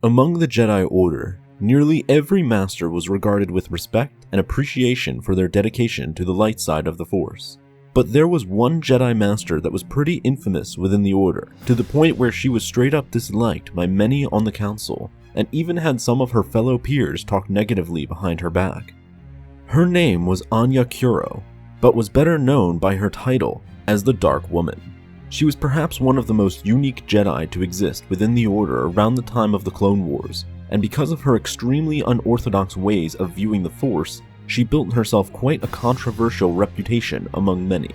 Among the Jedi Order, nearly every master was regarded with respect and appreciation for their dedication to the light side of the Force. But there was one Jedi Master that was pretty infamous within the Order, to the point where she was straight up disliked by many on the Council, and even had some of her fellow peers talk negatively behind her back. Her name was Anya Kuro, but was better known by her title as the Dark Woman. She was perhaps one of the most unique Jedi to exist within the Order around the time of the Clone Wars, and because of her extremely unorthodox ways of viewing the Force, she built herself quite a controversial reputation among many.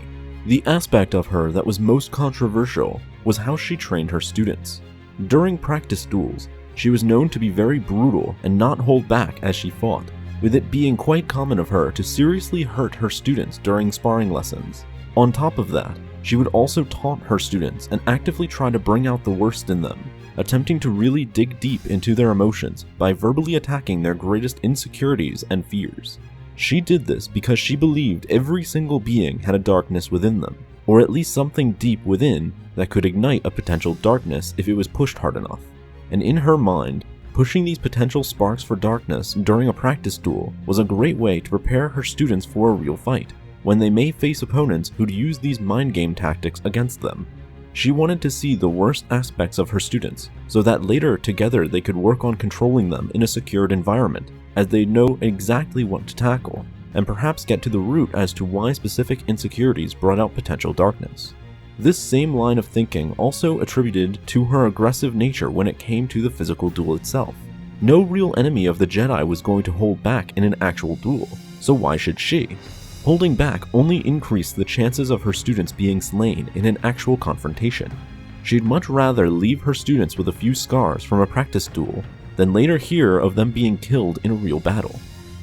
The aspect of her that was most controversial was how she trained her students. During practice duels, she was known to be very brutal and not hold back as she fought, with it being quite common of her to seriously hurt her students during sparring lessons. On top of that, she would also taunt her students and actively try to bring out the worst in them, attempting to really dig deep into their emotions by verbally attacking their greatest insecurities and fears. She did this because she believed every single being had a darkness within them, or at least something deep within that could ignite a potential darkness if it was pushed hard enough. And in her mind, pushing these potential sparks for darkness during a practice duel was a great way to prepare her students for a real fight, when they may face opponents who'd use these mind game tactics against them. She wanted to see the worst aspects of her students, so that later together they could work on controlling them in a secured environment, as they know exactly what to tackle, and perhaps get to the root as to why specific insecurities brought out potential darkness. This same line of thinking also attributed to her aggressive nature when it came to the physical duel itself. No real enemy of the Jedi was going to hold back in an actual duel, so why should she? Holding back only increased the chances of her students being slain in an actual confrontation. She'd much rather leave her students with a few scars from a practice duel than later hear of them being killed in a real battle.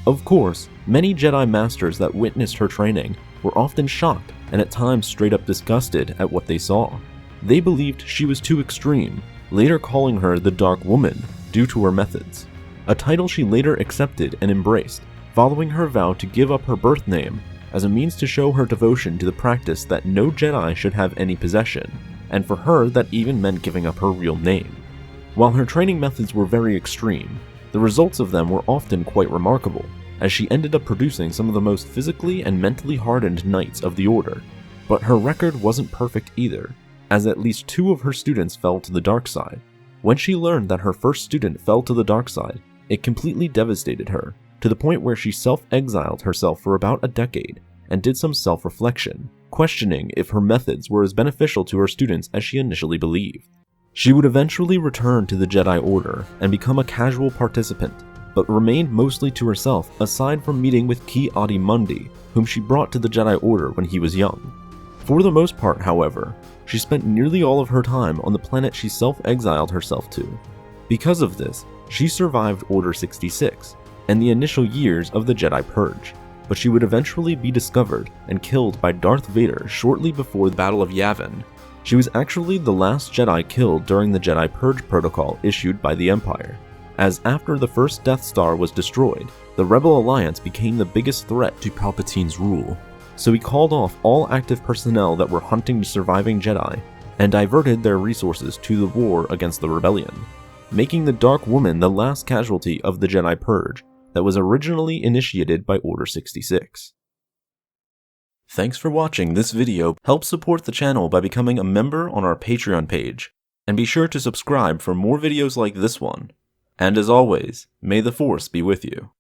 Of course, many Jedi Masters that witnessed her training were often shocked and at times straight up disgusted at what they saw. They believed she was too extreme, later calling her the Dark Woman due to her methods, a title she later accepted and embraced, following her vow to give up her birth name as a means to show her devotion to the practice that no Jedi should have any possession, and for her that even meant giving up her real name. While her training methods were very extreme, the results of them were often quite remarkable, as she ended up producing some of the most physically and mentally hardened knights of the Order. But her record wasn't perfect either, as at least 2 of her students fell to the dark side. When she learned that her first student fell to the dark side, it completely devastated her, to the point where she self-exiled herself for about a decade and did some self-reflection, questioning if her methods were as beneficial to her students as she initially believed. She would eventually return to the Jedi Order and become a casual participant, but remained mostly to herself aside from meeting with Ki-Adi-Mundi, whom she brought to the Jedi Order when he was young. For the most part, however, she spent nearly all of her time on the planet she self-exiled herself to. Because of this, she survived Order 66 and the initial years of the Jedi Purge, but she would eventually be discovered and killed by Darth Vader shortly before the Battle of Yavin. She was actually the last Jedi killed during the Jedi Purge protocol issued by the Empire, as after the first Death Star was destroyed, the Rebel Alliance became the biggest threat to Palpatine's rule, so he called off all active personnel that were hunting surviving Jedi and diverted their resources to the war against the rebellion, making the Dark Woman the last casualty of the Jedi Purge that was originally initiated by Order 66. Thanks for watching this video. Help support the channel by becoming a member on our Patreon page, and be sure to subscribe for more videos like this one. And as always, may the Force be with you.